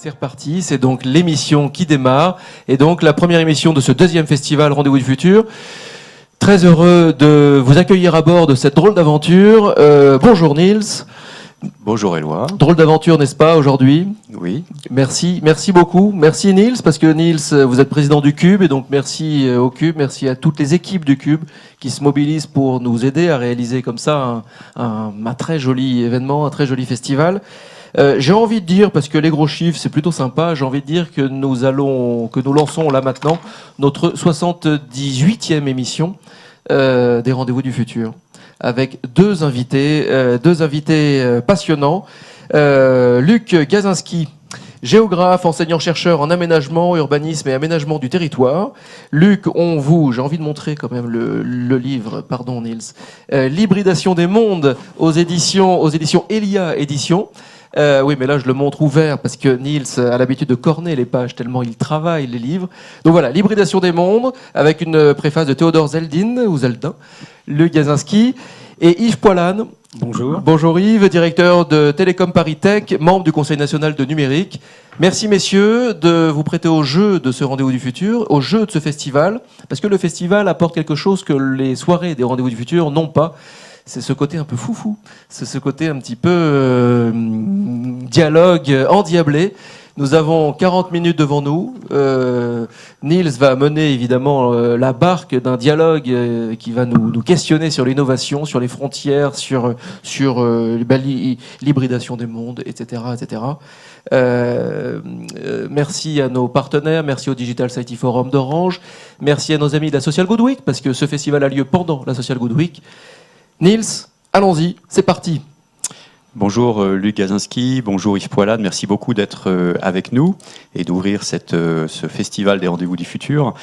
C'est reparti, c'est donc l'émission qui démarre, et donc la première émission de ce deuxième festival Rendez-vous du Futur. Très heureux de vous accueillir à bord de cette drôle d'aventure. Bonjour Niels. Bonjour Éloi. Drôle d'aventure, n'est-ce pas, aujourd'hui ? Oui. Merci beaucoup. Merci Niels, parce que Niels, vous êtes président du Cube, et donc merci au Cube, merci à toutes les équipes du Cube qui se mobilisent pour nous aider à réaliser comme ça un très joli événement, un très joli festival. J'ai envie de dire, parce que les gros chiffres, c'est plutôt sympa, j'ai envie de dire que nous lançons là maintenant notre 78e émission des Rendez-vous du Futur, avec deux invités passionnants. Luc Gazinski, géographe, enseignant-chercheur en aménagement, urbanisme et aménagement du territoire. Luc, j'ai envie de montrer quand même le livre, pardon Niels, L'hybridation des mondes aux éditions Elia Éditions. Oui, mais là, je le montre ouvert parce que Niels a l'habitude de corner les pages tellement il travaille les livres. Donc voilà, l'hybridation des mondes, avec une préface de Théodore Zeldin, Luc Gazinski, et Yves Poilane. Bonjour. Bonjour Yves, directeur de Télécom Paris Tech, membre du Conseil national de numérique. Merci messieurs de vous prêter au jeu de ce Rendez-vous du Futur, au jeu de ce festival, parce que le festival apporte quelque chose que les soirées des Rendez-vous du Futur n'ont pas. C'est ce côté un peu foufou, c'est ce côté un petit peu dialogue endiablé. Nous avons 40 minutes devant nous. Niels va mener évidemment la barque d'un dialogue qui va nous questionner sur l'innovation, sur les frontières, sur l'hybridation des mondes, etc. etc. Merci à nos partenaires, merci au Digital Society Forum d'Orange, merci à nos amis de la Social Good Week, parce que ce festival a lieu pendant la Social Good Week. Niels, allons-y, c'est parti. Bonjour Luc Gazinski, bonjour Yves Poilane, merci beaucoup d'être avec nous et d'ouvrir ce festival des Rendez-vous du Futur.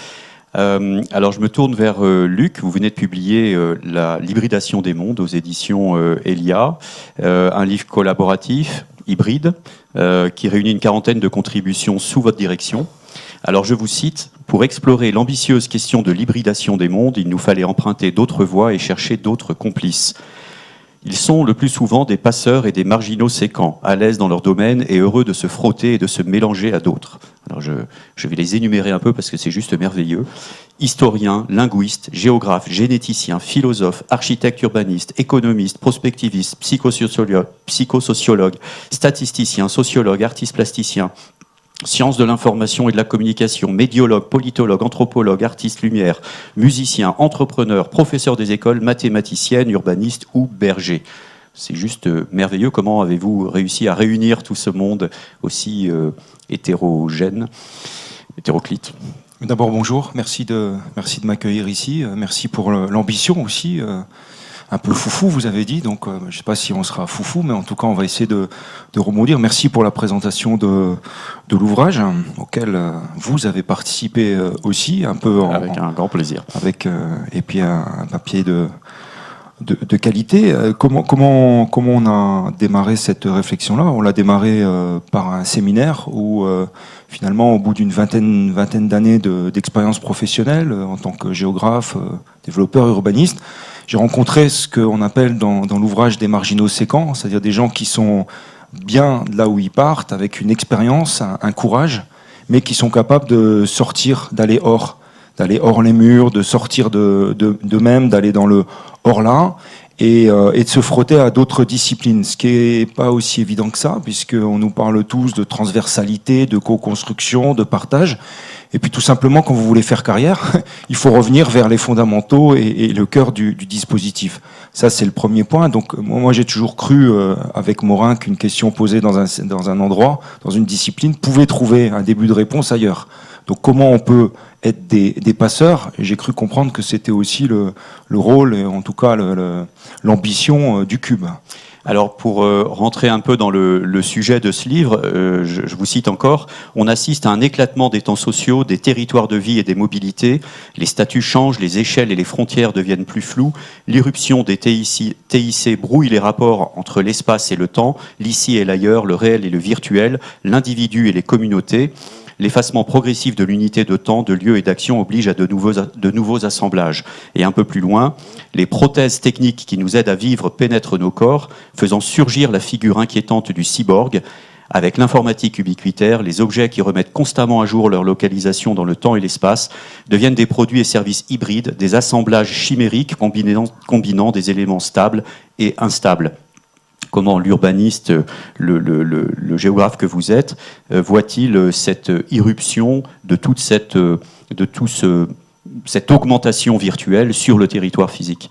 Alors je me tourne vers Luc, vous venez de publier L'hybridation des mondes aux éditions Elia, un livre collaboratif, hybride, qui réunit une quarantaine de contributions sous votre direction. Alors je vous cite, « Pour explorer l'ambitieuse question de l'hybridation des mondes, il nous fallait emprunter d'autres voies et chercher d'autres complices. Ils sont le plus souvent des passeurs et des marginaux séquents, à l'aise dans leur domaine et heureux de se frotter et de se mélanger à d'autres. » Alors je vais les énumérer un peu parce que c'est juste merveilleux. Historiens, linguistes, géographes, généticiens, philosophes, architectes urbanistes, économistes, prospectivistes, psychosociologues, statisticiens, sociologues, artistes plasticiens, sciences de l'information et de la communication, médiologues, politologues, anthropologues, artistes lumière, musiciens, entrepreneurs, professeurs des écoles, mathématiciennes, urbanistes ou bergers. C'est juste merveilleux. Comment avez-vous réussi à réunir tout ce monde aussi hétéroclite ? D'abord, bonjour. Merci de m'accueillir ici. Merci pour l'ambition aussi. Un peu foufou, vous avez dit, donc je ne sais pas si on sera foufou, mais en tout cas, on va essayer de rebondir. Merci pour la présentation de l'ouvrage, auquel vous avez participé aussi, un peu avec un grand plaisir. Et puis un papier de qualité. Comment on a démarré cette réflexion-là ? On l'a démarré par un séminaire où, finalement, au bout d'une vingtaine d'années d'expérience professionnelle, en tant que géographe, développeur, urbaniste, j'ai rencontré ce qu'on appelle dans l'ouvrage des marginaux séquents, c'est-à-dire des gens qui sont bien là où ils partent, avec une expérience, un courage, mais qui sont capables de sortir, d'aller hors les murs, de sortir d'eux-mêmes, d'aller dans le hors-là, et de se frotter à d'autres disciplines, ce qui n'est pas aussi évident que ça, puisqu'on nous parle tous de transversalité, de co-construction, de partage. Et puis tout simplement, quand vous voulez faire carrière, il faut revenir vers les fondamentaux et le cœur du dispositif. Ça, c'est le premier point. Donc moi j'ai toujours cru, avec Morin, qu'une question posée dans un endroit, dans une discipline, pouvait trouver un début de réponse ailleurs. Donc comment on peut être des passeurs ? J'ai cru comprendre que c'était aussi le rôle, et en tout cas l'ambition du Cube. Alors pour rentrer un peu dans le sujet de ce livre, je vous cite encore, on assiste à un éclatement des temps sociaux, des territoires de vie et des mobilités, les statuts changent, les échelles et les frontières deviennent plus floues, l'irruption des TIC brouille les rapports entre l'espace et le temps, l'ici et l'ailleurs, le réel et le virtuel, l'individu et les communautés. L'effacement progressif de l'unité de temps, de lieu et d'action oblige à de nouveaux assemblages. Et un peu plus loin, les prothèses techniques qui nous aident à vivre pénètrent nos corps, faisant surgir la figure inquiétante du cyborg, avec l'informatique ubiquitaire, les objets qui remettent constamment à jour leur localisation dans le temps et l'espace deviennent des produits et services hybrides, des assemblages chimériques combinant des éléments stables et instables. Comment l'urbaniste, le géographe que vous êtes, voit-il cette irruption de toute cette augmentation virtuelle sur le territoire physique?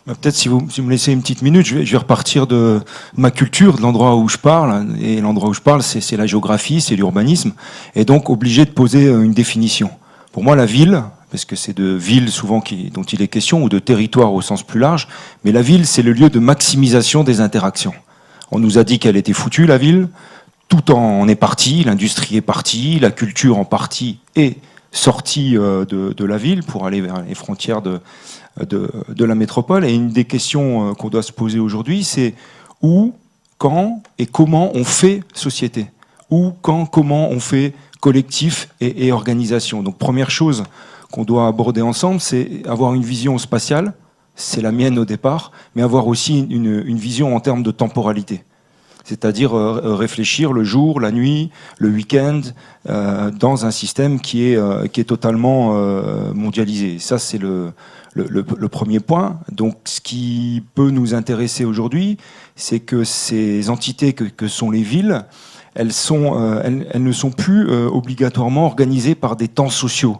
Peut-être si vous me laissez une petite minute, je vais repartir de ma culture, de l'endroit où je parle. Et l'endroit où je parle, c'est la géographie, c'est l'urbanisme. Et donc obligé de poser une définition. Pour moi, la ville, parce que c'est de ville souvent dont il est question, ou de territoire au sens plus large, mais la ville, c'est le lieu de maximisation des interactions. On nous a dit qu'elle était foutue, la ville. Tout en est parti, l'industrie est partie, la culture en partie est sortie de la ville pour aller vers les frontières de la métropole. Et une des questions qu'on doit se poser aujourd'hui, c'est où, quand et comment on fait société. Où, quand, comment on fait collectif et organisation. Donc première chose qu'on doit aborder ensemble, c'est avoir une vision spatiale, c'est la mienne au départ, mais avoir aussi une vision en termes de temporalité. C'est-à-dire réfléchir le jour, la nuit, le week-end, dans un système qui est totalement mondialisé. Ça, c'est le premier point. Donc, ce qui peut nous intéresser aujourd'hui, c'est que ces entités que sont les villes, elles ne sont plus obligatoirement organisées par des temps sociaux.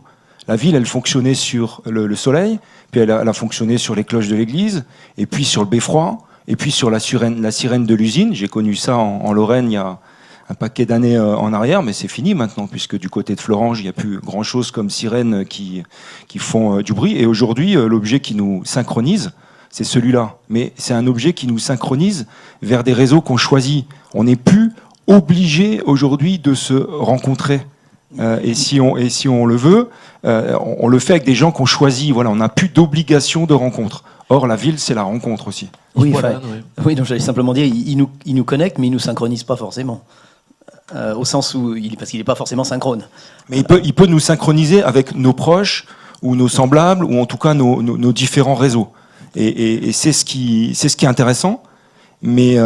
La ville, elle fonctionnait sur le soleil, puis elle a fonctionné sur les cloches de l'église, et puis sur le beffroi, et puis sur la sirène de l'usine. J'ai connu ça en Lorraine il y a un paquet d'années en arrière, mais c'est fini maintenant, puisque du côté de Florange, il n'y a plus grand-chose comme sirènes qui font du bruit. Et aujourd'hui, l'objet qui nous synchronise, c'est celui-là. Mais c'est un objet qui nous synchronise vers des réseaux qu'on choisit. On n'est plus obligé aujourd'hui de se rencontrer. Et si on le veut, on le fait avec des gens qu'on choisit. Voilà, on n'a plus d'obligation de rencontre. Or, la ville, c'est la rencontre aussi. Oui, Voilà, oui, donc j'allais simplement dire, il nous connecte, mais il nous synchronise pas forcément. Au sens où, parce qu'il n'est pas forcément synchrone. Mais il peut nous synchroniser avec nos proches, ou nos semblables, ou en tout cas nos différents réseaux. Et c'est ce qui est intéressant. Mais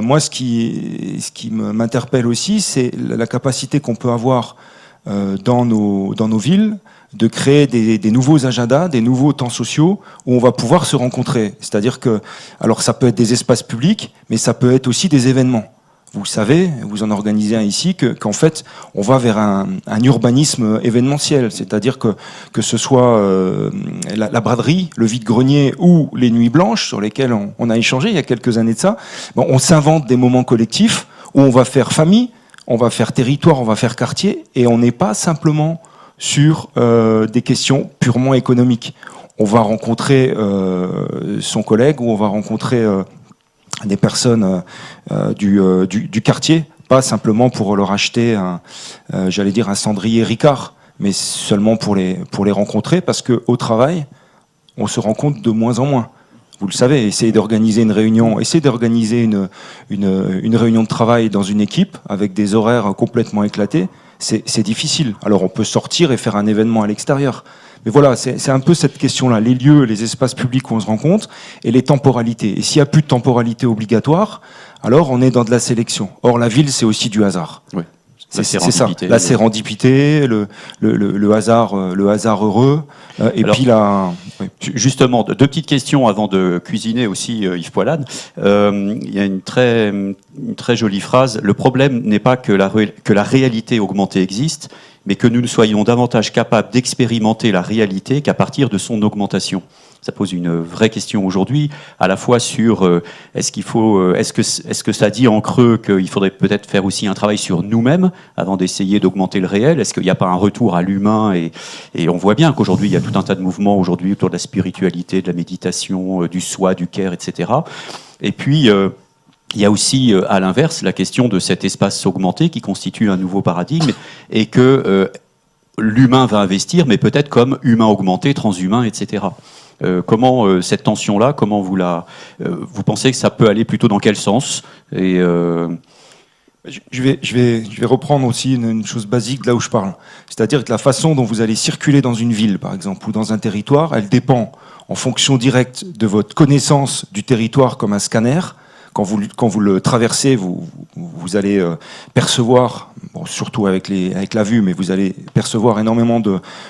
moi, ce qui m'interpelle aussi, c'est la capacité qu'on peut avoir dans nos villes de créer des nouveaux agendas, des nouveaux temps sociaux où on va pouvoir se rencontrer. C'est-à-dire que, alors ça peut être des espaces publics, mais ça peut être aussi des événements. Vous savez, vous en organisez un ici, qu'en fait, on va vers un urbanisme événementiel. C'est-à-dire que ce soit la braderie, le vide-grenier ou les nuits blanches sur lesquelles on a échangé il y a quelques années de ça, bon, on s'invente des moments collectifs où on va faire famille, on va faire territoire, on va faire quartier, et on n'est pas simplement sur des questions purement économiques. On va rencontrer son collègue ou on va rencontrer des personnes du quartier, pas simplement pour leur acheter un cendrier Ricard, mais seulement pour les rencontrer, parce qu'au travail, on se rencontre de moins en moins. Vous le savez, essayez d'organiser une réunion, essayez d'organiser une réunion de travail dans une équipe avec des horaires complètement éclatés. C'est difficile. Alors on peut sortir et faire un événement à l'extérieur. Mais voilà, c'est un peu cette question-là, les lieux, les espaces publics où on se rencontre et les temporalités. Et s'il n'y a plus de temporalité obligatoire, alors on est dans de la sélection. Or la ville, c'est aussi du hasard. Oui. C'est ça, la sérendipité, le hasard heureux, et alors, puis la... Oui. Justement, deux petites questions avant de cuisiner aussi, Yves Poilade. Il y a une très jolie phrase. Le problème n'est pas que la réalité augmentée existe, mais que nous ne soyons davantage capables d'expérimenter la réalité qu'à partir de son augmentation. Ça pose une vraie question aujourd'hui, à la fois sur est-ce que ça dit en creux qu'il faudrait peut-être faire aussi un travail sur nous-mêmes avant d'essayer d'augmenter le réel. Est-ce qu'il n'y a pas un retour à l'humain et on voit bien qu'aujourd'hui il y a tout un tas de mouvements aujourd'hui autour de la spiritualité, de la méditation, du soi, du care, etc. Et puis il y a aussi, à l'inverse, la question de cet espace augmenté qui constitue un nouveau paradigme et que l'humain va investir, mais peut-être comme humain augmenté, transhumain, etc. Comment cette tension-là, comment vous pensez que ça peut aller plutôt dans quel sens? Et je vais reprendre aussi une chose basique de là où je parle. C'est-à-dire que la façon dont vous allez circuler dans une ville, par exemple, ou dans un territoire, elle dépend en fonction directe de votre connaissance du territoire comme un scanner, quand vous le traversez, vous allez percevoir, bon, surtout avec la vue, mais vous allez percevoir énormément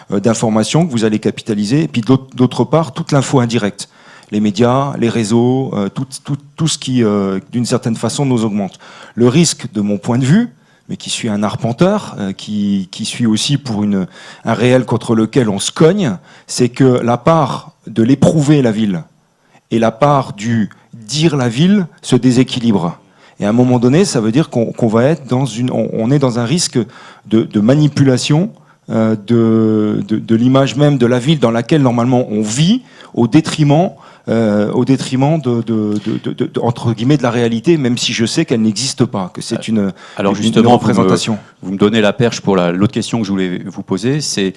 d'informations que vous allez capitaliser. Et puis d'autre part, toute l'info indirecte, les médias, les réseaux, tout ce qui, d'une certaine façon, nous augmente. Le risque, de mon point de vue, mais qui suis un arpenteur, qui suis aussi pour un réel contre lequel on se cogne, c'est que la part de l'éprouver la ville et la part du dire la ville se déséquilibre. Et à un moment donné, ça veut dire qu'on va être on est dans un risque de manipulation de l'image même de la ville dans laquelle normalement on vit, au détriment entre guillemets de la réalité, même si je sais qu'elle n'existe pas, que c'est une représentation. Vous me donnez la perche pour l'autre question que je voulais vous poser, c'est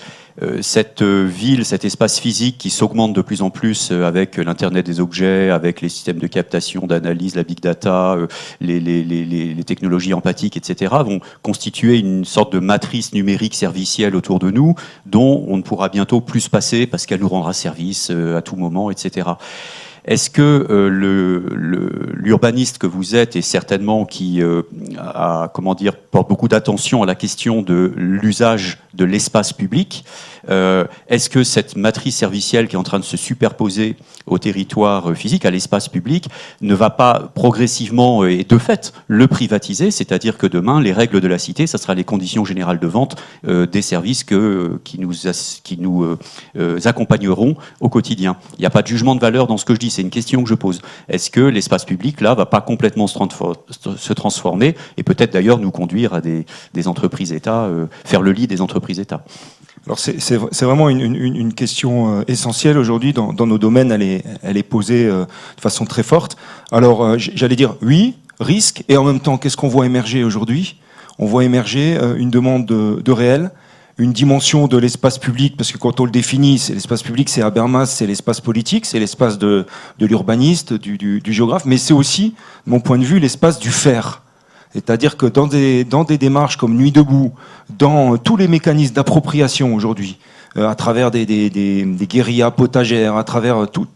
cette ville, cet espace physique qui s'augmente de plus en plus avec l'Internet des objets, avec les systèmes de captation, d'analyse, la big data, les technologies empathiques, etc., vont constituer une sorte de matrice numérique servicielle autour de nous, dont on ne pourra bientôt plus se passer parce qu'elle nous rendra service à tout moment, etc. Est-ce que l'urbaniste que vous êtes, et certainement qui porte beaucoup d'attention à la question de l'usage de l'espace public, est-ce que cette matrice servicielle qui est en train de se superposer au territoire physique, à l'espace public, ne va pas progressivement et de fait le privatiser, c'est-à-dire que demain, les règles de la cité, ça sera les conditions générales de vente des services qui nous accompagneront au quotidien. Il n'y a pas de jugement de valeur dans ce que je dis, c'est une question que je pose. Est-ce que l'espace public, là, va pas complètement se transformer et peut-être d'ailleurs nous conduire à des entreprises État, faire le lit des entreprises État? Alors c'est vraiment une question essentielle aujourd'hui dans nos domaines. Elle est posée de façon très forte. Alors j'allais dire oui, risque, et en même temps, qu'est-ce qu'on voit émerger aujourd'hui? On voit émerger une demande de réel, une dimension de l'espace public, parce que quand on le définit, l'espace public, c'est Habermas, c'est l'espace politique, c'est l'espace de l'urbaniste, du géographe, mais c'est aussi, de mon point de vue, l'espace du faire. C'est-à-dire que dans des démarches comme Nuit debout, dans tous les mécanismes d'appropriation aujourd'hui, à travers des guérillas potagères, à travers tout.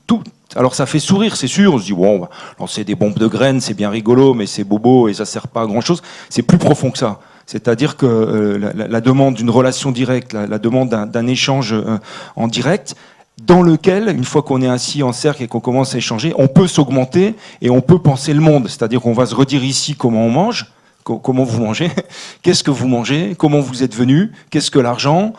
Alors ça fait sourire, c'est sûr, on se dit bon, on va lancer des bombes de graines, c'est bien rigolo, mais c'est bobo et ça sert pas à grand-chose. C'est plus profond que ça. C'est-à-dire que la demande d'une relation directe, la demande d'un échange en direct, dans lequel, une fois qu'on est assis en cercle et qu'on commence à échanger, on peut s'augmenter et on peut penser le monde. C'est-à-dire qu'on va se redire ici comment on mange, comment vous mangez, qu'est-ce que vous mangez, comment vous êtes venu, qu'est-ce que l'argent,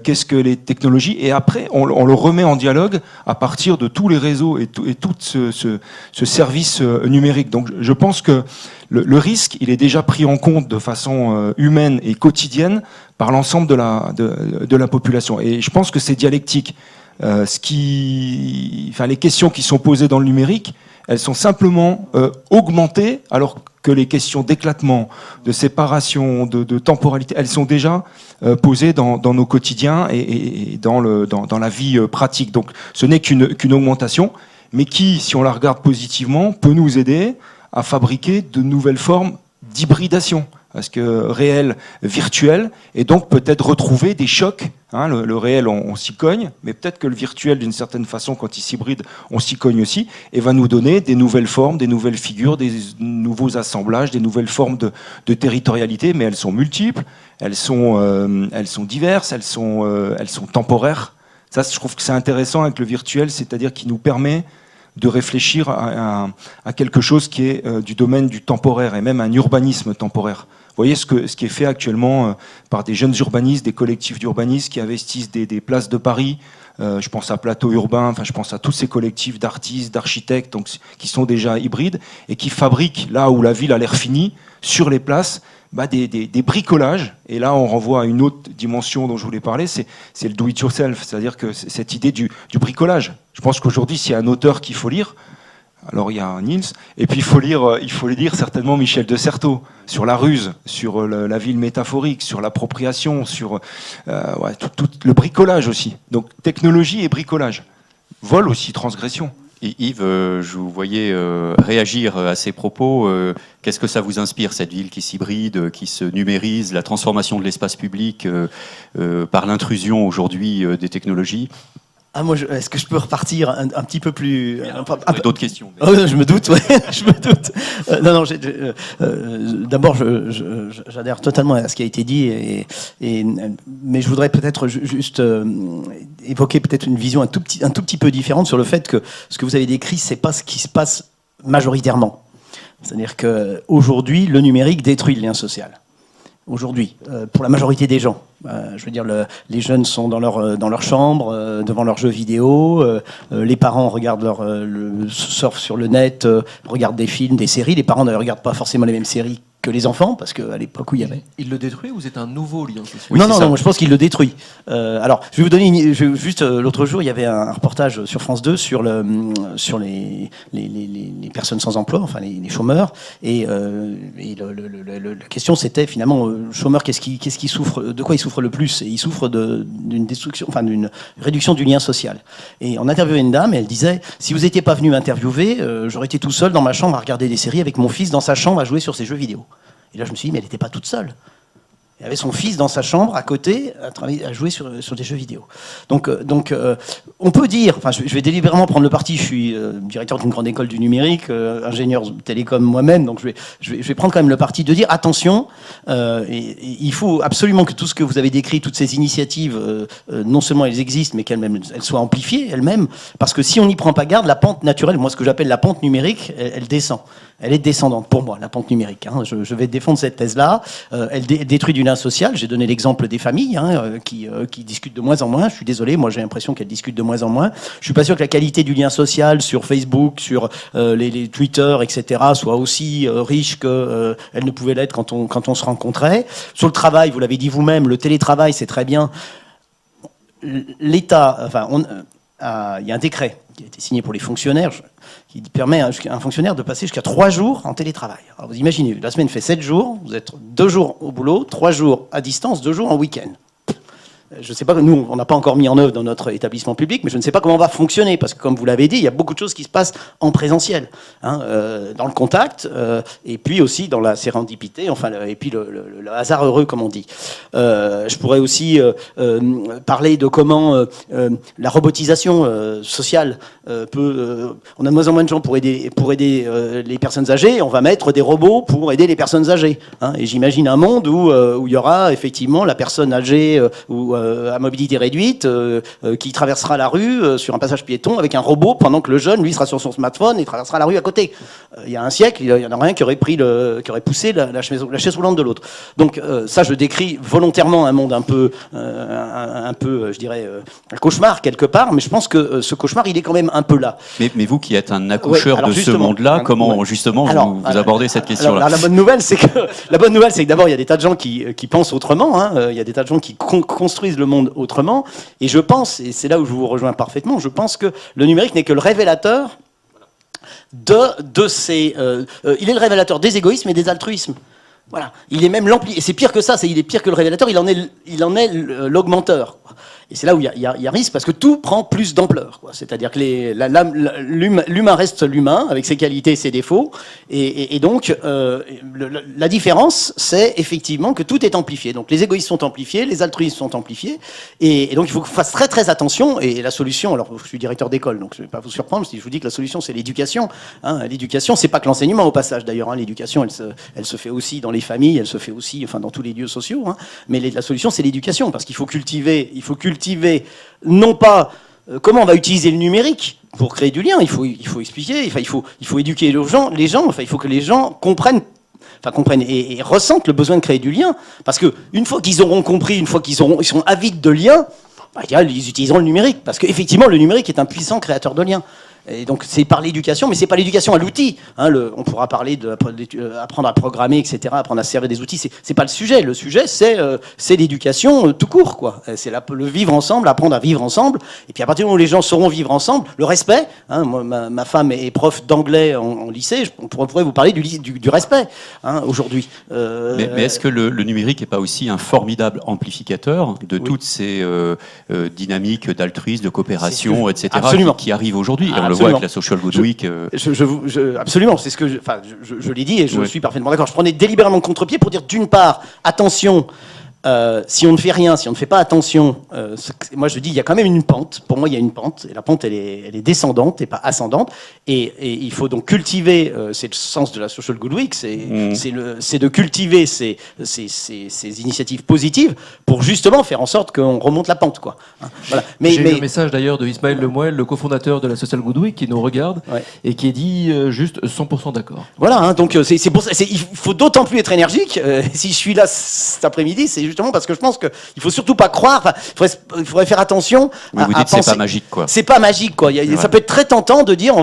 qu'est-ce que les technologies, et après on le remet en dialogue à partir de tous les réseaux et tout ce service numérique. Donc je pense que le risque, il est déjà pris en compte de façon humaine et quotidienne par l'ensemble de la population. Et je pense que c'est dialectique. Les questions qui sont posées dans le numérique, elles sont simplement augmentées, alors que les questions d'éclatement, de séparation, de temporalité, elles sont déjà posées dans nos quotidiens et dans la vie pratique. Donc ce n'est qu'une augmentation, mais qui, si on la regarde positivement, peut nous aider à fabriquer de nouvelles formes d'hybridation. Parce que réel, virtuel, et donc peut-être retrouver des chocs. Hein, le réel, on s'y cogne, mais peut-être que le virtuel, d'une certaine façon, quand il s'hybride, on s'y cogne aussi, et va nous donner des nouvelles formes, des nouvelles figures, des nouveaux assemblages, des nouvelles formes de territorialité, mais elles sont multiples, elles sont diverses, elles sont temporaires. Ça, je trouve que c'est intéressant avec le virtuel, c'est-à-dire qu'il nous permet de réfléchir à quelque chose qui est du domaine du temporaire, et même un urbanisme temporaire. Vous voyez ce qui est fait actuellement par des jeunes urbanistes, des collectifs d'urbanistes qui investissent des places de Paris. Je pense à Plateau Urbain, enfin je pense à tous ces collectifs d'artistes, d'architectes, donc qui sont déjà hybrides et qui fabriquent là où la ville a l'air finie sur les places. Des bricolages, et là on renvoie à une autre dimension dont je voulais parler, c'est le do-it-yourself, c'est-à-dire que cette idée du bricolage. Je pense qu'aujourd'hui, s'il y a un auteur qu'il faut lire, alors il y a Niels, et puis il faut lire certainement Michel de Certeau, sur la ruse, sur la ville métaphorique, sur l'appropriation, sur tout le bricolage aussi. Donc technologie et bricolage. Vol aussi, transgression. Et Yves, je vous voyais réagir à ces propos. Qu'est-ce que ça vous inspire, cette ville qui s'hybride, qui se numérise, la transformation de l'espace public par l'intrusion aujourd'hui des technologies? Ah, moi, est-ce que je peux repartir un petit peu plus... D'autres questions. Oh, je me doute, ouais, je me doute. Non, non, d'abord, j'adhère totalement à ce qui a été dit, mais je voudrais peut-être juste évoquer peut-être une vision un tout petit peu différente sur le fait que ce que vous avez décrit, c'est pas ce qui se passe majoritairement. C'est-à-dire qu'aujourd'hui, le numérique détruit le lien social. Aujourd'hui, pour la majorité des gens. Je veux dire, les jeunes sont dans leur chambre, devant leurs jeux vidéo, les parents regardent surfent sur le net, regardent des films, des séries. Les parents ne regardent pas forcément les mêmes séries que les enfants, parce qu'à l'époque où il y avait... Il le détruit ou c'est un nouveau lien social? Oui, non, moi, je pense qu'il le détruit. Alors, je vais vous donner juste l'autre jour, il y avait un reportage sur France 2 sur les personnes sans emploi, enfin les chômeurs, et la question c'était finalement, chômeur, qu'est-ce qui souffre, de quoi il souffre le plus? Et il souffre d'une destruction, enfin d'une réduction du lien social. Et on interviewait une dame, et elle disait, si vous n'étiez pas venu m'interviewer, j'aurais été tout seul dans ma chambre à regarder des séries avec mon fils dans sa chambre à jouer sur ses jeux vidéo. Et là, je me suis dit, mais elle n'était pas toute seule. Elle avait son fils dans sa chambre à côté, à jouer sur des jeux vidéo. Donc, on peut dire, enfin, je vais délibérément prendre le parti. Je suis directeur d'une grande école du numérique, ingénieur télécom moi-même, donc je vais prendre quand même le parti de dire attention. Il faut absolument que tout ce que vous avez décrit, toutes ces initiatives, non seulement elles existent, mais qu'elles soient amplifiées elles-mêmes, parce que si on n'y prend pas garde, la pente naturelle, moi ce que j'appelle la pente numérique, elle descend. Elle est descendante pour moi, la pente numérique. Hein. Je vais défendre cette thèse-là. Elle détruit du lien social. J'ai donné l'exemple des familles qui discutent de moins en moins. Je suis désolé, moi j'ai l'impression qu'elles discutent de moins en moins. Je suis pas sûr que la qualité du lien social sur Facebook, sur les Twitter, etc. soit aussi riche qu'elle ne pouvait l'être quand on se rencontrait. Sur le travail, vous l'avez dit vous-même, le télétravail, c'est très bien. L'État, enfin, il y a un décret qui a été signé pour les fonctionnaires qui permet à un fonctionnaire de passer jusqu'à 3 jours en télétravail. Alors vous imaginez, la semaine fait 7 jours, vous êtes 2 jours au boulot, 3 jours à distance, 2 jours en week-end. Je ne sais pas, nous, on n'a pas encore mis en œuvre dans notre établissement public, mais je ne sais pas comment on va fonctionner, parce que comme vous l'avez dit, il y a beaucoup de choses qui se passent en présentiel, dans le contact, et puis aussi dans la sérendipité, et puis le hasard heureux, comme on dit. Je pourrais aussi parler de comment la robotisation sociale on a de moins en moins de gens pour aider les personnes âgées, on va mettre des robots pour aider les personnes âgées. Et j'imagine un monde où il y aura effectivement la personne âgée ou à mobilité réduite qui traversera la rue sur un passage piéton avec un robot pendant que le jeune, lui, sera sur son smartphone et traversera la rue à côté. Il y a un siècle, il y en a rien qui aurait poussé la chaise roulante de l'autre. Donc ça, je décris volontairement un monde un peu, je dirais, un cauchemar quelque part, mais je pense que ce cauchemar, il est quand même un peu là. Mais vous qui êtes un accoucheur de ce monde-là, comment justement vous abordez cette question-là? La bonne nouvelle, c'est que d'abord, il y a des tas de gens qui pensent autrement. Il y a des tas de gens qui construisent le monde autrement. Et je pense, et c'est là où je vous rejoins parfaitement, je pense que le numérique n'est que le révélateur de ces... il est le révélateur des égoïsmes et des altruismes. Voilà. Il est même et c'est pire que ça, il est pire que le révélateur, il en est l'augmenteur. Et c'est là où il y a risque, parce que tout prend plus d'ampleur. C'est-à-dire que l'humain reste l'humain, avec ses qualités et ses défauts. Et donc, la différence, c'est effectivement que tout est amplifié. Donc les égoïsmes sont amplifiés, les altruismes sont amplifiés. Et donc il faut qu'on fasse très très attention. Et la solution, alors je suis directeur d'école, donc je ne vais pas vous surprendre si je vous dis que la solution, c'est l'éducation. L'éducation, c'est pas que l'enseignement au passage, d'ailleurs. L'éducation, elle se fait aussi dans les familles, elle se fait aussi dans tous les lieux sociaux. Mais la solution, c'est l'éducation, parce qu'il faut cultiver non pas comment on va utiliser le numérique pour créer du lien, il faut expliquer, il faut éduquer les gens, il faut que les gens comprennent et ressentent le besoin de créer du lien, parce que une fois qu'ils auront compris, ils sont avides de liens, ils utiliseront le numérique, parce qu'effectivement le numérique est un puissant créateur de liens. Et donc c'est par l'éducation, mais c'est pas l'éducation à l'outil. On pourra parler d'apprendre à programmer, etc., apprendre à servir des outils. C'est pas le sujet. Le sujet, c'est l'éducation tout court, quoi. C'est le vivre ensemble, apprendre à vivre ensemble. Et puis à partir du moment où les gens sauront vivre ensemble, le respect. Moi, ma femme est prof d'anglais en lycée. On pourrait vous parler du respect aujourd'hui. Mais est-ce que le numérique n'est pas aussi un formidable amplificateur de toutes ces dynamiques d'altruisme, de coopération, etc., qui arrivent aujourd'hui? On le voit avec la Social Good Week. Absolument, c'est ce que je l'ai dit et je suis parfaitement d'accord. Je prenais délibérément le contre-pied pour dire d'une part, attention si on ne fait rien, si on ne fait pas attention, moi je dis il y a quand même une pente. Pour moi, il y a une pente, et la pente elle est descendante et pas ascendante. Et il faut donc cultiver. C'est le sens de la Social Good Week, c'est de cultiver ces initiatives positives pour justement faire en sorte qu'on remonte la pente, quoi. Voilà. J'ai eu le message d'ailleurs de Ismaël Lemoel, le cofondateur de la Social Good Week, qui nous regarde et qui dit juste 100% d'accord. Voilà, hein, donc c'est pour ça, il faut d'autant plus être énergique. Si je suis là cet après-midi, c'est justement parce que je pense qu'il faut surtout pas croire. Il faudrait faire attention. Oui, vous dites que c'est pas magique, quoi. C'est pas magique, quoi. Ça peut être très tentant de dire,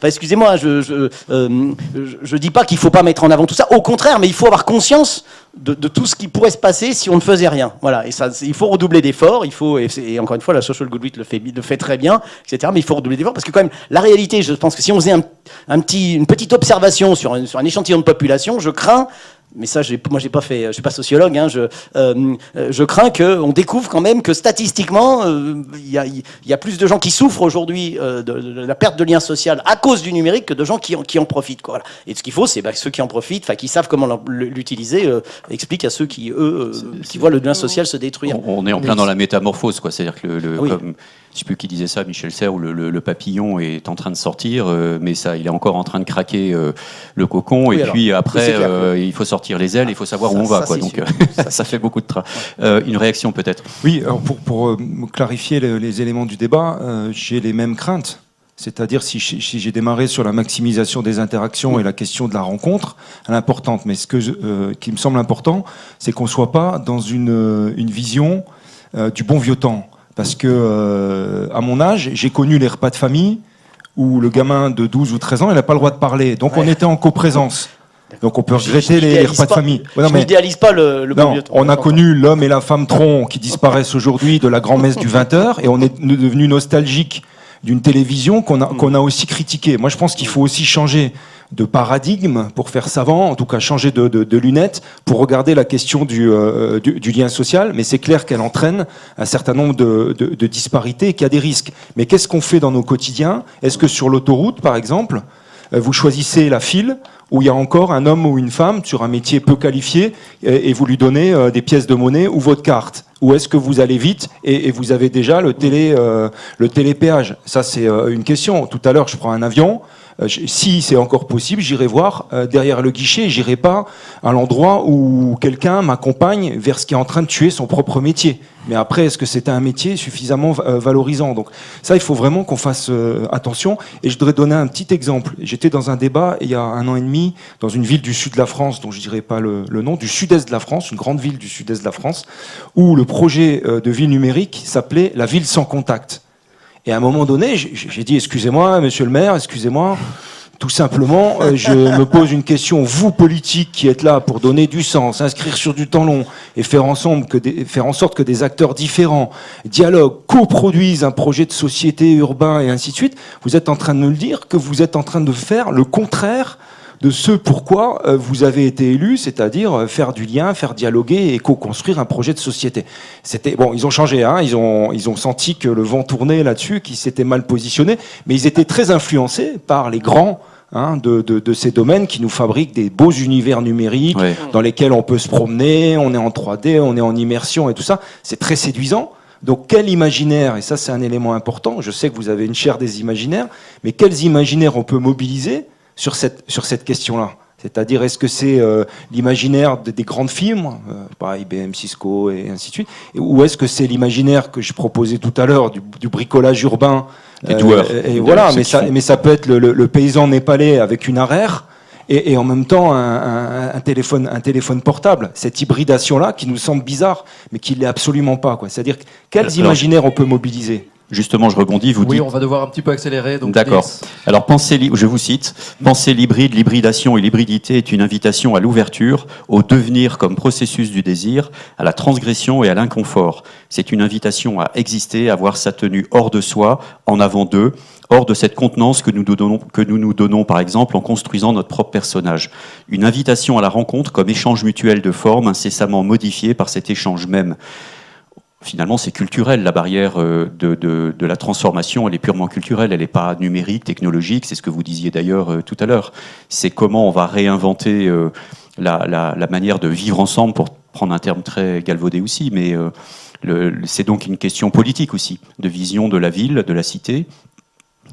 excusez-moi, je dis pas qu'il faut pas mettre en avant tout ça. Au contraire, mais il faut avoir conscience de tout ce qui pourrait se passer si on ne faisait rien. Voilà. Et ça, il faut redoubler d'efforts. Et encore une fois, la Social Good Week le fait très bien, etc. Mais il faut redoubler d'efforts parce que quand même, la réalité, je pense que si on faisait une petite observation sur un échantillon de population, je crains. Mais ça, moi, j'ai pas sociologue. Hein, je crains qu'on découvre quand même que statistiquement, il y a plus de gens qui souffrent aujourd'hui de la perte de lien social à cause du numérique que de gens qui en profitent, quoi. Voilà. Et ce qu'il faut, c'est ceux qui en profitent, qui savent comment l'utiliser, expliquent à ceux qui voient le lien social se détruire. On est en plein dans la métamorphose, quoi. C'est-à-dire que comme, je sais plus qui disait ça, Michel Serres, où le papillon est en train de sortir, mais il est encore en train de craquer le cocon. Oui, et alors, puis après, il faut sortir les ailes, il faut savoir où on va, quoi. Donc ça fait beaucoup de travail. Une réaction peut-être. Oui, alors pour clarifier les éléments du débat, j'ai les mêmes craintes. C'est-à-dire si j'ai démarré sur la maximisation des interactions et la question de la rencontre, elle est importante. Mais qui me semble important, c'est qu'on ne soit pas dans une vision du bon vieux temps. Parce que, à mon âge, j'ai connu les repas de famille où le gamin de 12 ou 13 ans, il n'a pas le droit de parler. Donc on était en coprésence. Donc on peut regretter les repas de famille. Je n'idéalise pas le bon vieux temps. On a connu l'homme et la femme tronc qui disparaissent aujourd'hui de la grand-messe du 20h et on est devenu nostalgique d'une télévision qu'on a aussi critiquée. Moi je pense qu'il faut aussi changer de paradigme pour faire savant, en tout cas changer de lunettes pour regarder la question du lien social, mais c'est clair qu'elle entraîne un certain nombre de disparités et qu'il y a des risques. Mais qu'est-ce qu'on fait dans nos quotidiens ? Est-ce que sur l'autoroute, par exemple, vous choisissez la file où il y a encore un homme ou une femme sur un métier peu qualifié et vous lui donnez des pièces de monnaie ou votre carte ? Ou est-ce que vous allez vite et vous avez déjà le télépéage ? Ça, c'est une question. Tout à l'heure, je prends un avion. Si c'est encore possible, j'irai voir derrière le guichet. J'irai pas à l'endroit où quelqu'un m'accompagne vers ce qui est en train de tuer son propre métier. Mais après, est-ce que c'est un métier suffisamment valorisant ? Donc ça, il faut vraiment qu'on fasse attention. Et je voudrais donner un petit exemple. J'étais dans un débat il y a 1 an et demi dans une ville du sud de la France, dont je dirai pas le nom, du sud-est de la France, une grande ville du sud-est de la France, où le projet de ville numérique s'appelait la ville sans contact. Et à un moment donné, j'ai dit, excusez-moi, monsieur le maire, excusez-moi, tout simplement, je me pose une question, vous, politiques, qui êtes là pour donner du sens, inscrire sur du temps long et faire en sorte que des acteurs différents dialoguent, coproduisent un projet de société urbain et ainsi de suite, vous êtes en train de nous le dire, que vous êtes en train de faire le contraire de ce pourquoi vous avez été élu, c'est-à-dire faire du lien, faire dialoguer et co-construire un projet de société. Ils ont changé, hein, ils ont senti que le vent tournait là-dessus, qu'ils s'étaient mal positionnés, mais ils étaient très influencés par les grands de ces domaines qui nous fabriquent des beaux univers numériques dans lesquels on peut se promener, on est en 3D, on est en immersion et tout ça. C'est très séduisant. Donc quel imaginaire, et ça c'est un élément important, je sais que vous avez une chaire des imaginaires, mais quels imaginaires on peut mobiliser sur cette question-là. C'est-à-dire, est-ce que c'est l'imaginaire des grandes firmes, IBM, Cisco et ainsi de suite, ou est-ce que c'est l'imaginaire que je proposais tout à l'heure du bricolage urbain et voilà, mais ça peut être le paysan népalais avec une arère et en même temps un téléphone portable. Cette hybridation-là qui nous semble bizarre, mais qui l'est absolument pas, quoi. C'est-à-dire, quels imaginaires on peut mobiliser ? Justement, je rebondis, vous dites... Oui, on va devoir un petit peu accélérer. D'accord. Alors, je vous cite, « Penser l'hybride, l'hybridation et l'hybridité est une invitation à l'ouverture, au devenir comme processus du désir, à la transgression et à l'inconfort. C'est une invitation à exister, à voir sa tenue hors de soi, en avant d'eux, hors de cette contenance que nous nous donnons, par exemple, en construisant notre propre personnage. Une invitation à la rencontre comme échange mutuel de formes, incessamment modifié par cet échange même. » Finalement, c'est culturel, la barrière de la transformation, elle est purement culturelle, elle n'est pas numérique, technologique, c'est ce que vous disiez d'ailleurs tout à l'heure. C'est comment on va réinventer la manière de vivre ensemble prendre un terme très galvaudé aussi, mais c'est donc une question politique aussi, de vision de la ville, de la cité.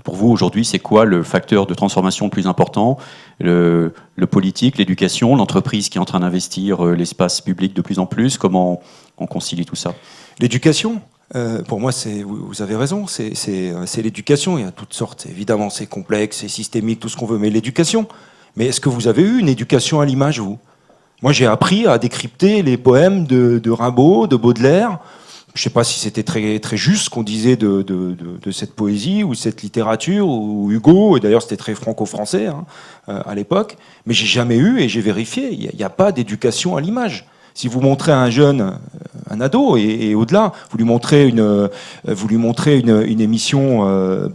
Pour vous, aujourd'hui, c'est quoi le facteur de transformation le plus important ? Le politique, l'éducation, l'entreprise qui est en train d'investir l'espace public de plus en plus. Comment on concilie tout ça ? L'éducation, pour moi, vous avez raison, c'est l'éducation. Il y a toutes sortes, évidemment, c'est complexe, c'est systémique, tout ce qu'on veut, mais l'éducation. Mais est-ce que vous avez eu une éducation à l'image, vous ? Moi, j'ai appris à décrypter les poèmes de Rimbaud, de Baudelaire. Je ne sais pas si c'était très, très juste ce qu'on disait de cette poésie ou cette littérature, ou Hugo, et d'ailleurs c'était très franco-français à l'époque, mais j'ai jamais eu, et j'ai vérifié, il n'y a pas d'éducation à l'image. Si vous montrez à un jeune, un ado, et au-delà, vous lui montrez une émission,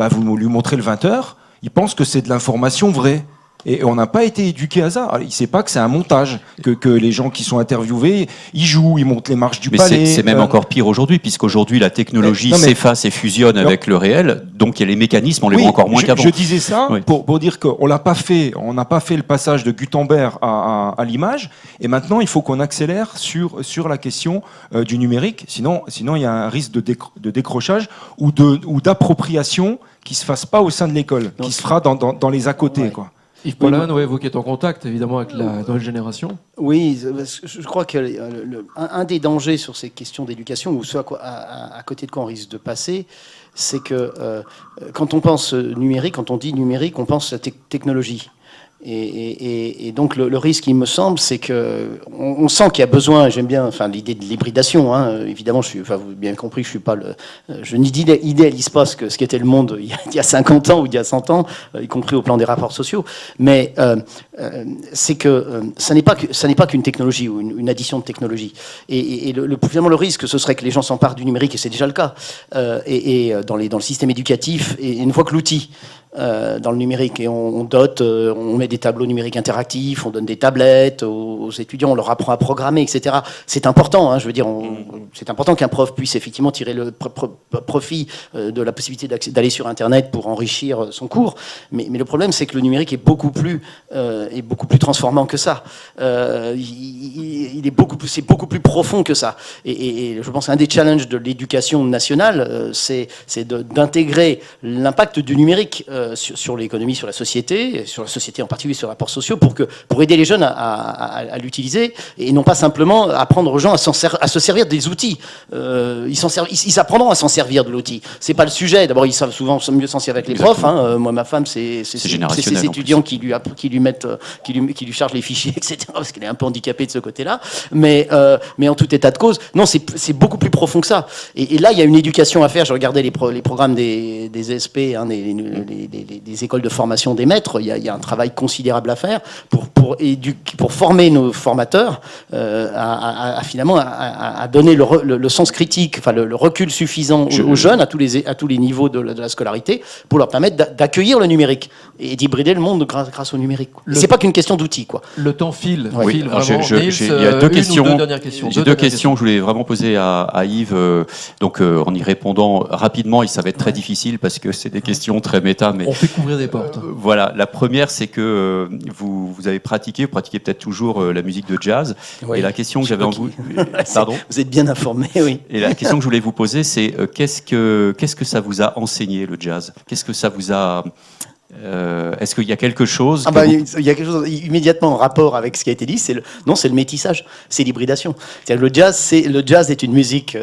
vous lui montrez le 20h, il pense que c'est de l'information vraie. Et on n'a pas été éduqué à ça. Alors, il ne sait pas que c'est un montage, que les gens qui sont interviewés, ils jouent, ils montent les marches du palais. Mais c'est même encore pire aujourd'hui, puisqu'aujourd'hui la technologie s'efface et fusionne avec le réel, donc il y a les mécanismes, on les voit encore moins qu'avant. Je disais ça pour dire qu'on n'a pas fait le passage de Gutenberg à l'image, et maintenant il faut qu'on accélère sur la question du numérique, sinon il y a un risque de décrochage ou d'appropriation qui ne se fasse pas au sein de l'école, qui se fera dans les à côté, quoi. Yves Poilade, vous qui êtes en contact évidemment avec la nouvelle génération. Oui, je crois que un des dangers sur ces questions d'éducation, ou ce à côté de quoi on risque de passer, c'est que quand on pense numérique, quand on dit numérique, on pense à technologie. Et donc le risque, il me semble, c'est que on sent qu'il y a besoin. J'aime bien, l'idée de l'hybridation. Évidemment, vous avez bien compris, je n'idéalise pas ce qu'était le monde il y a 50 ans ou il y a 100 ans, y compris au plan des rapports sociaux. Mais c'est que ça n'est pas qu'une technologie ou une addition de technologie. Et finalement, le risque, ce serait que les gens s'emparent du numérique, et c'est déjà le cas. Dans le système éducatif, et une fois que l'outil dans le numérique, et on met des tableaux numériques interactifs, on donne des tablettes aux étudiants, on leur apprend à programmer, etc. C'est important, c'est important qu'un prof puisse effectivement tirer le profit de la possibilité d'aller sur Internet pour enrichir son cours. Mais le problème, c'est que le numérique est beaucoup plus transformant que ça. C'est beaucoup plus profond que ça. Et je pense qu'un des challenges de l'éducation nationale, c'est d'intégrer l'impact du numérique sur l'économie, sur la société en particulier sur les rapports sociaux, pour aider les jeunes à l'utiliser, et non pas simplement apprendre aux gens à se servir des outils. Ils apprendront à s'en servir de l'outil. C'est pas le sujet. D'abord, ils savent souvent mieux s'en servir avec les profs. Moi, ma femme, c'est ses étudiants qui lui chargent les fichiers, etc. Parce qu'elle est un peu handicapée de ce côté-là. Mais en tout état de cause, non, c'est beaucoup plus profond que ça. Et là, il y a une éducation à faire. Je regardais les programmes des ESP, des écoles de formation des maîtres. Il y a un travail considérable à faire pour former nos formateurs finalement à donner le sens critique, le recul suffisant aux jeunes à tous les niveaux de la scolarité, pour leur permettre d'accueillir le numérique et d'hybrider le monde grâce au numérique. C'est pas qu'une question d'outils, quoi. Le temps file. Oui, alors il y a deux questions. J'ai deux questions que je voulais vraiment poser à Yves. En y répondant rapidement, ça va être très difficile parce que c'est des questions très méta. Mais on fait couvrir des portes. Voilà, la première, c'est que vous pratiquez peut-être toujours la musique de jazz. Oui. Et la question que j'avais en vous, pardon. Vous êtes bien informé, oui. Et la question que je voulais vous poser, c'est qu'est-ce que ça vous a enseigné, le jazz ? Qu'est-ce que ça vous a est-ce qu'il y a quelque chose il y a quelque chose immédiatement en rapport avec ce qui a été dit. C'est le métissage, c'est l'hybridation. C'est-à-dire le jazz est une musique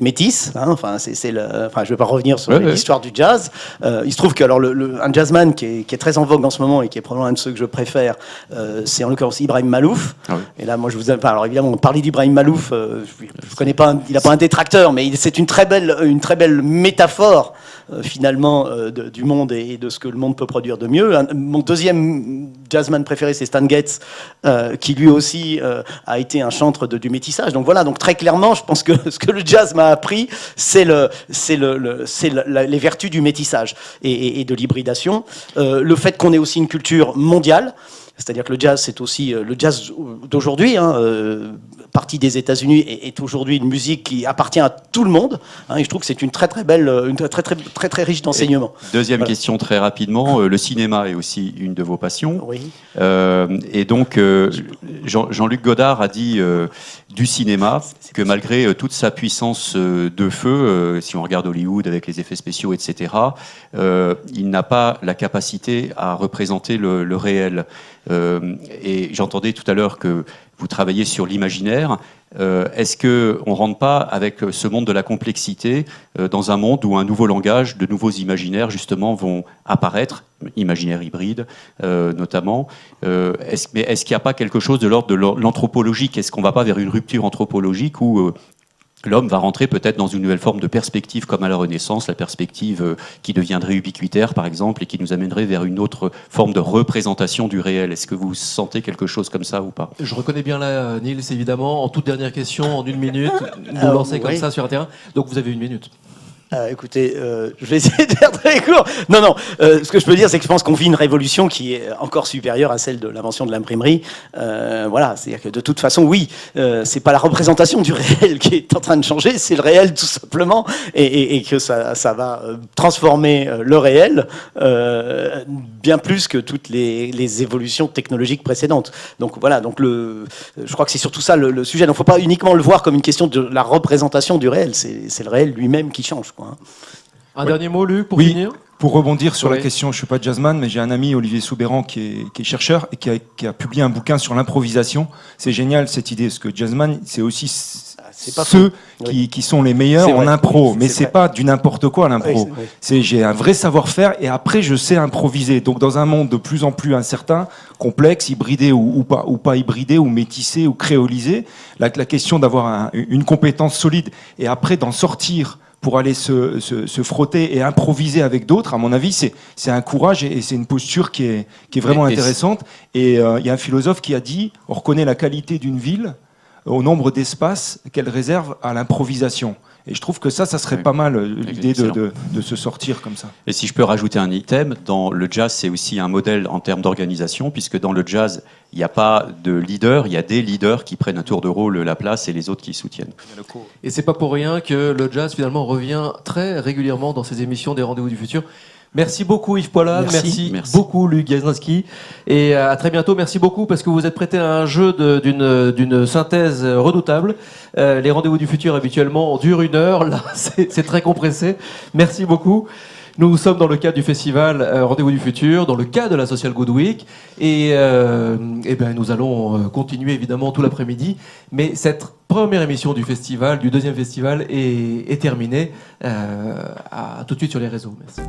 métisse. Je vais pas revenir sur l'histoire du jazz. Il se trouve que un jazzman qui est très en vogue en ce moment et qui est probablement un de ceux que je préfère, c'est en l'occurrence Ibrahim Malouf. Ah oui. Et là, moi, alors évidemment, parler d'Ibrahim Malouf, je connais pas, il n'a pas un détracteur, mais c'est une très belle métaphore finalement du monde et de ce que le monde peut produire de mieux. Mon deuxième jazzman préféré, c'est Stan Getz, qui lui aussi a été un chantre du métissage. Donc voilà, très clairement, je pense que ce que le jazz m'a appris, c'est les vertus du métissage et de l'hybridation. Le fait qu'on ait aussi une culture mondiale, C'est-à-dire que le jazz, c'est aussi le jazz d'aujourd'hui, partie des États-Unis, est aujourd'hui une musique qui appartient à tout le monde. Et je trouve que c'est une très très belle, très riche d'enseignements. Deuxième question très rapidement. Le cinéma est aussi une de vos passions. Oui. Et donc, Jean-Luc Godard a dit du cinéma que malgré toute sa puissance de feu, si on regarde Hollywood avec les effets spéciaux, etc., il n'a pas la capacité à représenter le réel. Et j'entendais tout à l'heure que vous travaillez sur l'imaginaire. Est-ce qu'on ne rentre pas avec ce monde de la complexité dans un monde où un nouveau langage, de nouveaux imaginaires justement vont apparaître, imaginaire hybride notamment. Mais est-ce qu'il n'y a pas quelque chose de l'ordre de l'anthropologique? Est-ce qu'on ne va pas vers une rupture anthropologique où l'homme va rentrer peut-être dans une nouvelle forme de perspective comme à la Renaissance, la perspective qui deviendrait ubiquitaire par exemple et qui nous amènerait vers une autre forme de représentation du réel? Est-ce que vous sentez quelque chose comme ça ou pas? Je reconnais bien là, Niels, évidemment. En toute dernière question, en 1 minute, vous lancez comme ça sur un terrain. Donc vous avez 1 minute. Écoutez, je vais essayer de faire très court. Non, ce que je peux dire, c'est que je pense qu'on vit une révolution qui est encore supérieure à celle de l'invention de l'imprimerie. Voilà, c'est-à-dire que de toute façon, oui, c'est pas la représentation du réel qui est en train de changer, c'est le réel tout simplement, et que ça va transformer le réel bien plus que toutes les évolutions technologiques précédentes. Donc voilà, je crois que c'est surtout ça le sujet. Donc, faut pas uniquement le voir comme une question de la représentation du réel. C'est le réel lui-même qui change. Un dernier mot, Luc, pour Oui. finir. Pour rebondir sur la Oui. question, je suis pas jazzman, mais j'ai un ami, Olivier Soubéran, qui est chercheur et qui a publié un bouquin sur l'improvisation. C'est génial cette idée, parce que jazzman, c'est aussi c'est pas ceux faux. qui sont les meilleurs C'est en vrai. impro, mais C'est c'est vrai. pas du n'importe quoi l'impro. Oui, oui. C'est j'ai un vrai savoir-faire et après je sais improviser. Donc dans un monde de plus en plus incertain, complexe, hybridé ou pas hybridé ou métissé ou créolisé, la question d'avoir une compétence solide et après d'en sortir pour aller se frotter et improviser avec d'autres, à mon avis, c'est un courage et c'est une posture qui est vraiment intéressante. Et il y a un philosophe qui a dit, on reconnaît la qualité d'une ville au nombre d'espaces qu'elle réserve à l'improvisation. Et je trouve que ça serait pas mal, l'idée de se sortir comme ça. Et si je peux rajouter un item, dans le jazz, c'est aussi un modèle en termes d'organisation, puisque dans le jazz, il n'y a pas de leader, il y a des leaders qui prennent un tour de rôle la place et les autres qui soutiennent. Et c'est pas pour rien que le jazz finalement revient très régulièrement dans ces émissions des Rendez-vous du Futur. Merci beaucoup Yves Poilade, merci beaucoup Luc Gazinski, et à très bientôt. Merci beaucoup parce que vous êtes prêté à un jeu d'une synthèse redoutable. Les Rendez-vous du Futur habituellement durent 1 heure, là c'est très compressé. Merci beaucoup. Nous sommes dans le cadre du festival Rendez-vous du Futur, dans le cadre de la Social Good Week, et nous allons continuer évidemment tout l'après-midi, mais cette première émission du festival, du 2e festival, est terminée. À tout de suite sur les réseaux. Merci.